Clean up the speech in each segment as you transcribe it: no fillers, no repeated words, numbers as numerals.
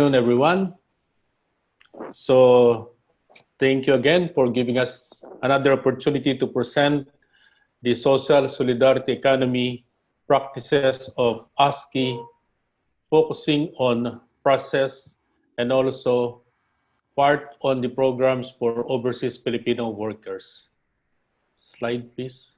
Afternoon, everyone. So, thank you again for giving us another opportunity to present the social solidarity economy practices of ASKI, focusing on process and also part on the programs for overseas Filipino workers. Slide, please.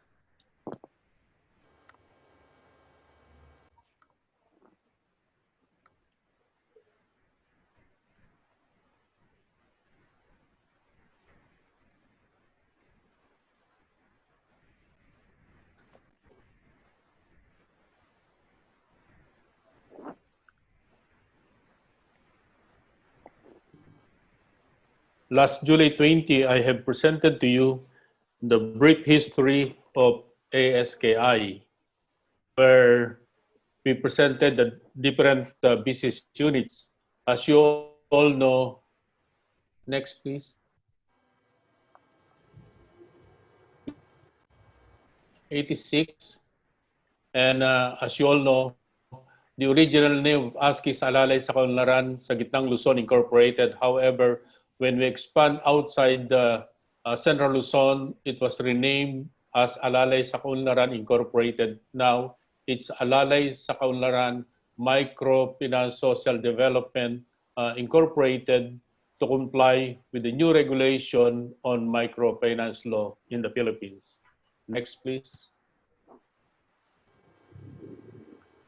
Last July 20, I have presented to you the brief history of ASKI, where we presented the different business units. As you all know, next please, 86. And as you all know, the original name of ASKI is Alalay sa Kaunlaran sa Gitnang Luzon Incorporated. However, when we expand outside the Central Luzon, it was renamed as Alalay sa Kaunlaran Incorporated. Now, it's Alalay sa Kaunlaran Microfinance Social Development Incorporated to comply with the new regulation on microfinance law in the Philippines. Next, please.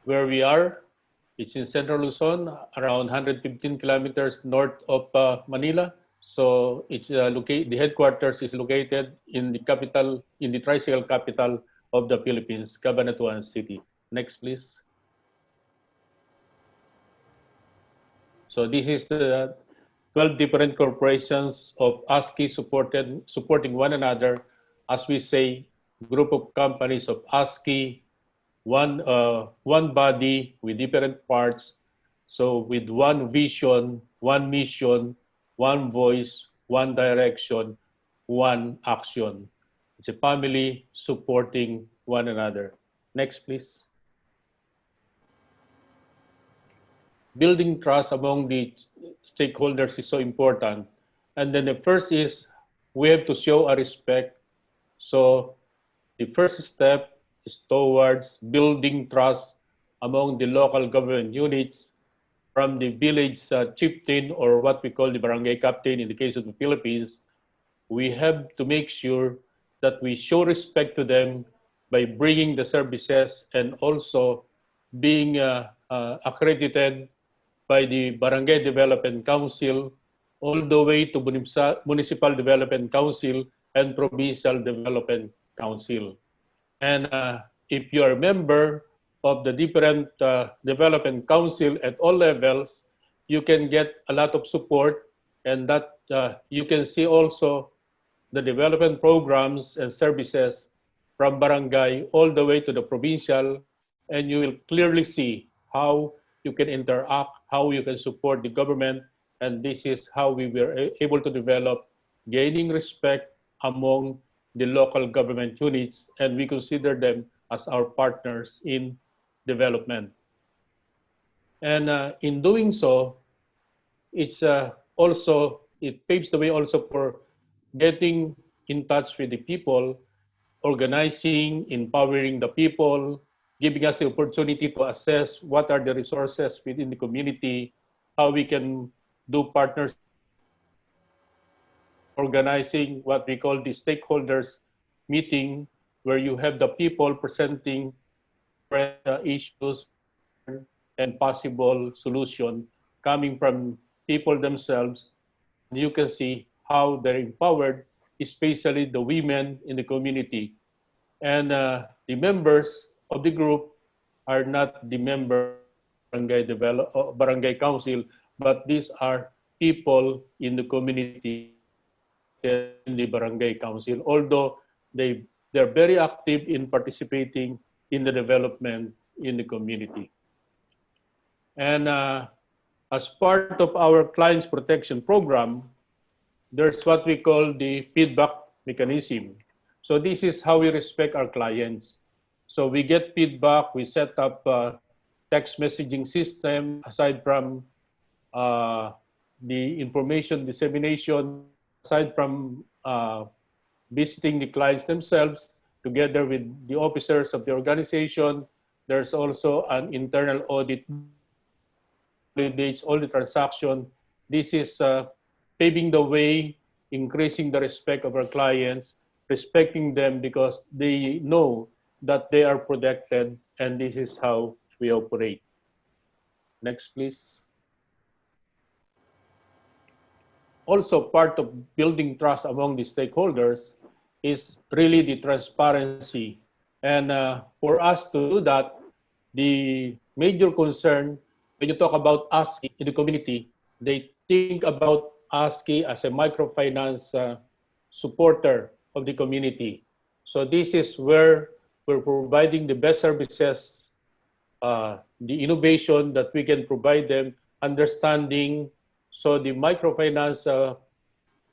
Where we are, it's in Central Luzon, around 115 kilometers north of Manila. So it's the headquarters is located in the capital, in the tricycle capital of the Philippines, Cabanatuan City. Next, please. So this is the 12 different corporations of ASKI supporting one another. As we say, group of companies of ASKI, one body with different parts, so with one vision, one mission, one voice, one direction, one action. It's a family supporting one another. Next, please. Building trust among the stakeholders is so important. And then the first is we have to show a respect. So the first step is towards building trust among the local government units, from the village chieftain, or what we call the barangay captain in the case of the Philippines. We have to make sure that we show respect to them by bringing the services and also being accredited by the Barangay Development Council all the way to Municipal Development Council and Provincial Development Council. And if you are a member of the different development council at all levels, you can get a lot of support, and that you can see also the development programs and services from barangay all the way to the provincial, and you will clearly see how you can interact, how you can support the government, and this is how we were able to develop gaining respect among the local government units, and we consider them as our partners in development. And in doing so, it's it paves the way also for getting in touch with the people, organizing, empowering the people, giving us the opportunity to assess what are the resources within the community, how we can do partners, organizing what we call the stakeholders meeting, where you have the people presenting issues and possible solution coming from people themselves. You can see how they're empowered, especially the women in the community. And the members of the group are not the members of barangay council, but these are people in the community in the barangay council, although they're very active in participating in the development in the community. And as part of our clients protection program, there's what we call the feedback mechanism. So this is how we respect our clients. So we get feedback, we set up a text messaging system aside from uh, the information dissemination, aside from visiting the clients themselves, together with the officers of the organization, there's also an internal audit validates all the transaction. This is paving the way, increasing the respect of our clients, respecting them because they know that they are protected, and this is how we operate. Next, please. Also, part of building trust among the stakeholders is really the transparency. And for us to do that, the major concern when you talk about ASKI in the community, they think about ASKI as a microfinance supporter of the community. So this is where we're providing the best services, the innovation that we can provide them, understanding. So the microfinance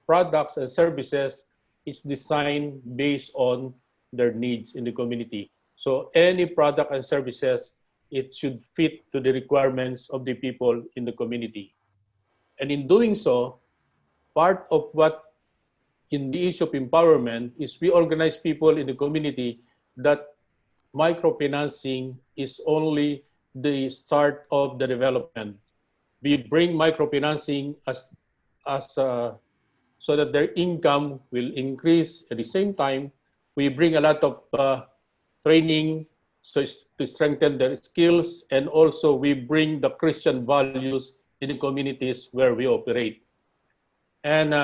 products and services is designed based on their needs in the community. So any product and services, it should fit to the requirements of the people in the community. And in doing so, part of what in the issue of empowerment is we organize people in the community that microfinancing is only the start of the development. We bring microfinancing as so that their income will increase. At the same time, we bring a lot of training so to strengthen their skills, and also we bring the Christian values in the communities where we operate. And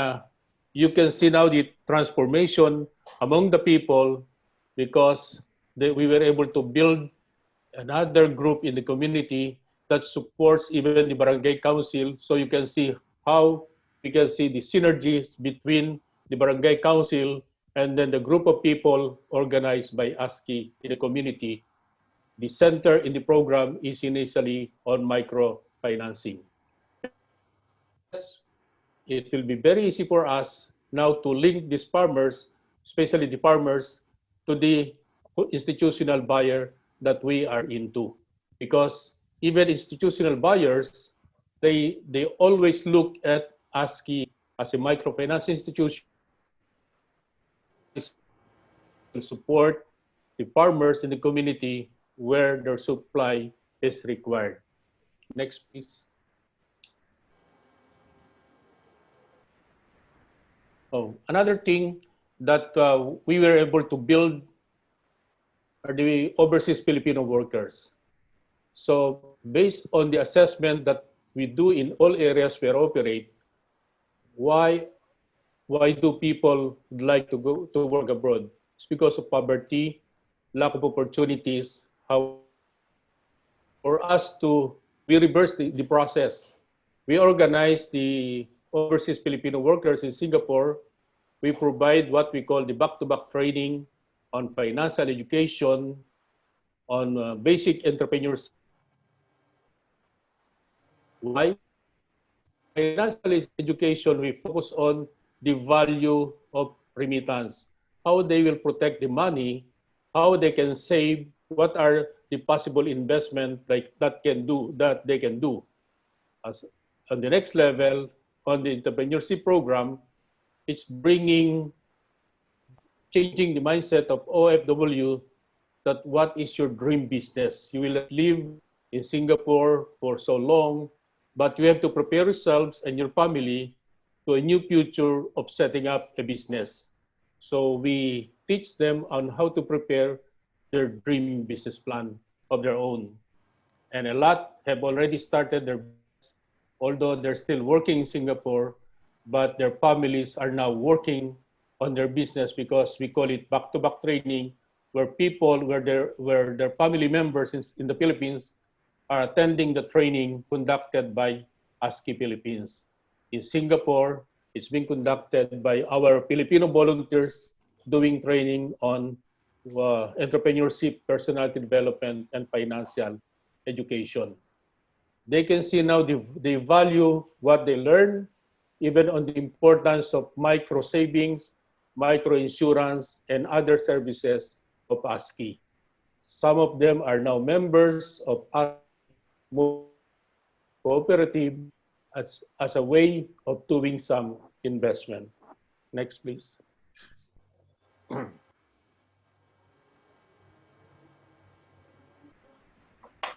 you can see now the transformation among the people because we were able to build another group in the community that supports even the barangay council. So you can see how we can see the synergies between the barangay council and then the group of people organized by ASKI in the community. The center in the program is initially on microfinancing. It will be very easy for us now to link these farmers, especially the farmers, to the institutional buyer that we are into. Because even institutional buyers, they always look at ASKI as a microfinance institution to support the farmers in the community where their supply is required. Next, please. Oh, another thing that we were able to build are the overseas Filipino workers. So based on the assessment that we do in all areas where we operate, why why do people like to go to work abroad? It's because of poverty, lack of opportunities. However, for us to we reverse the process. We organize the overseas Filipino workers in Singapore. We provide what we call the back-to-back training on financial education, on basic entrepreneurship. Why? On financial education, we focus on the value of remittance, how they will protect the money, how they can save, what are the possible investment like that they can do. As on the next level, on the entrepreneurship program, it's bringing changing the mindset of OFW that what is your dream business? You will not live in Singapore for so long, but you have to prepare yourselves and your family to a new future of setting up a business. So we teach them on how to prepare their dream business plan of their own. And a lot have already started their business, although they're still working in Singapore, but their families are now working on their business because we call it back-to-back training, where people, where their family members in the Philippines are attending the training conducted by ASKI Philippines. In Singapore, it's being conducted by our Filipino volunteers doing training on entrepreneurship, personality development, and financial education. They can see now they value what they learn, even on the importance of micro savings, micro insurance, and other services of ASKI. Some of them are now members of ASKI cooperative, as a way of doing some investment. Next, please.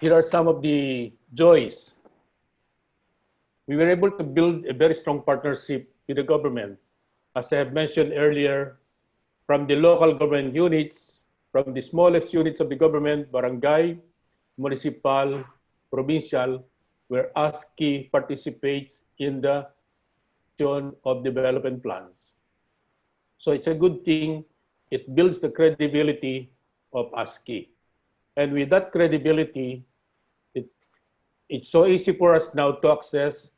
Here are some of the joys. We were able to build a very strong partnership with the government. As I have mentioned earlier, from the local government units, from the smallest units of the government, barangay, municipal, provincial, where ASKI participates in the of development plans. So it's a good thing. It builds the credibility of ASKI. And with that credibility, it, it's so easy for us now to access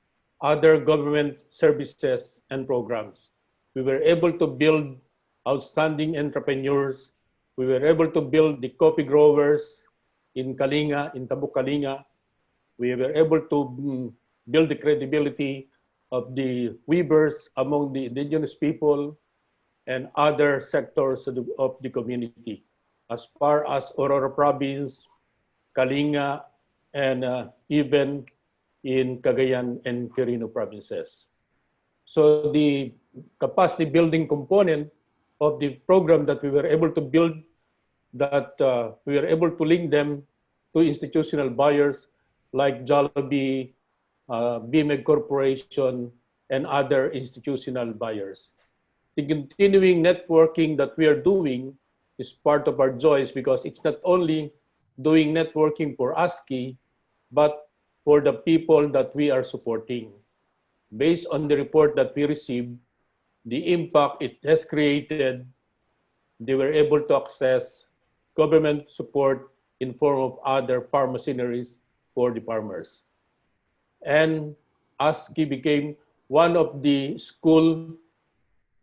other government services and programs. We were able to build outstanding entrepreneurs. We were able to build the coffee growers in Kalinga, in Tabuk Kalinga. We were able to build the credibility of the weavers among the indigenous people and other sectors of the community. As far as Aurora Province, Kalinga, and even in Cagayan and Quirino provinces. So the capacity building component of the program that we were able to build, that we were able to link them to institutional buyers like Jollibee, BMEG Corporation, and other institutional buyers. The continuing networking that we are doing is part of our joys because it's not only doing networking for ASKI, but for the people that we are supporting. Based on the report that we received, the impact it has created, they were able to access government support in form of other farm machineries for the farmers. And ASKI became one of the school,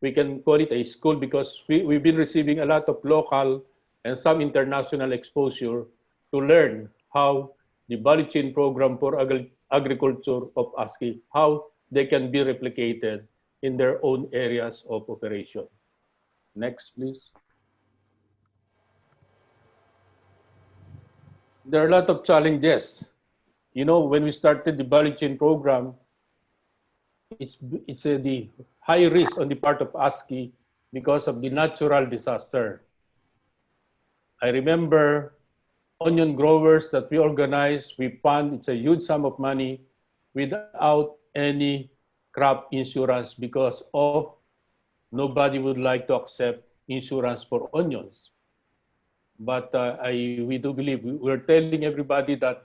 we can call it a school because we've been receiving a lot of local and some international exposure to learn how the value chain program for agriculture of ASKI, how they can be replicated in their own areas of operation. Next, please. There are a lot of challenges. You know, when we started the value chain program, it's the high risk on the part of ASKI because of the natural disaster. I remember onion growers that we organized, we fund, it's a huge sum of money without any crop insurance because of nobody would like to accept insurance for onions. But we do believe, we're telling everybody that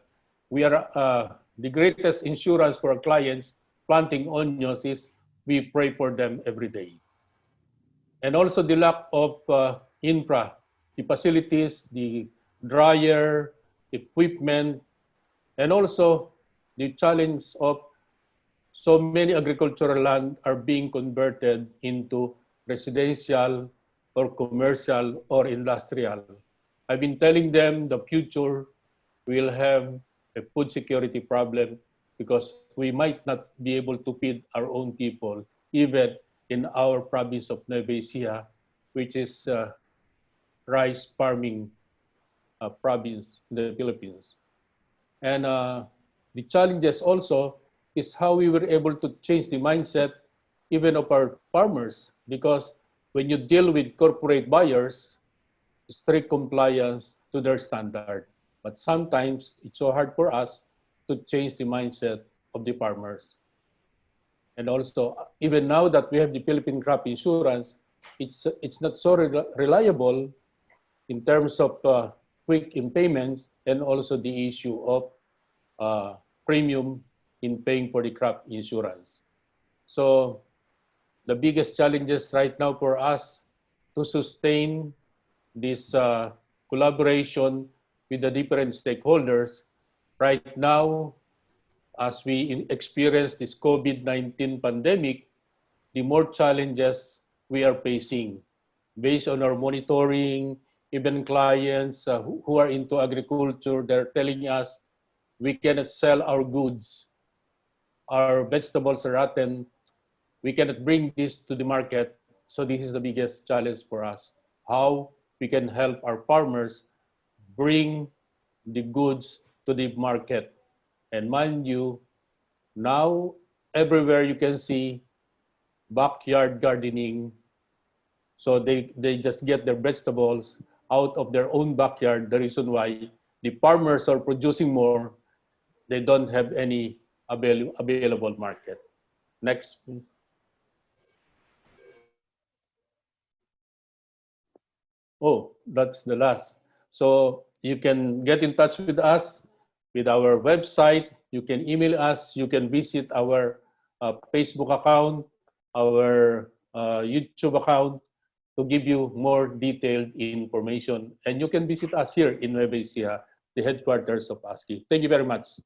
we are the greatest insurance for our clients planting onions is we pray for them every day. And also the lack of infra, the facilities, the dryer, equipment, and also the challenge of so many agricultural land are being converted into residential or commercial or industrial. I've been telling them the future will have a food security problem because we might not be able to feed our own people, even in our province of Nueva Ecija, which is rice farming province in the Philippines. And the challenges also is how we were able to change the mindset even of our farmers, because when you deal with corporate buyers, strict compliance to their standard. But sometimes it's so hard for us to change the mindset of the farmers. And also, even now that we have the Philippine crop insurance, it's not so reliable in terms of quick in payments and also the issue of premium in paying for the crop insurance. So the biggest challenges right now for us to sustain this collaboration with the different stakeholders right now, as we experience this COVID-19 pandemic, the more challenges we are facing. Based on our monitoring, even clients who are into agriculture, they're telling us we cannot sell our goods. Our vegetables are rotten. We cannot bring this to the market. So this is the biggest challenge for us. How we can help our farmers bring the goods to the market. And mind you, now everywhere you can see backyard gardening. So they just get their vegetables out of their own backyard. The reason why the farmers are producing more, they don't have any available market. Next, please. Oh, that's the last. So you can get in touch with us with our website. You can email us. You can visit our Facebook account, our YouTube account to give you more detailed information. And you can visit us here in Nueva Ecija, the headquarters of ASKI. Thank you very much.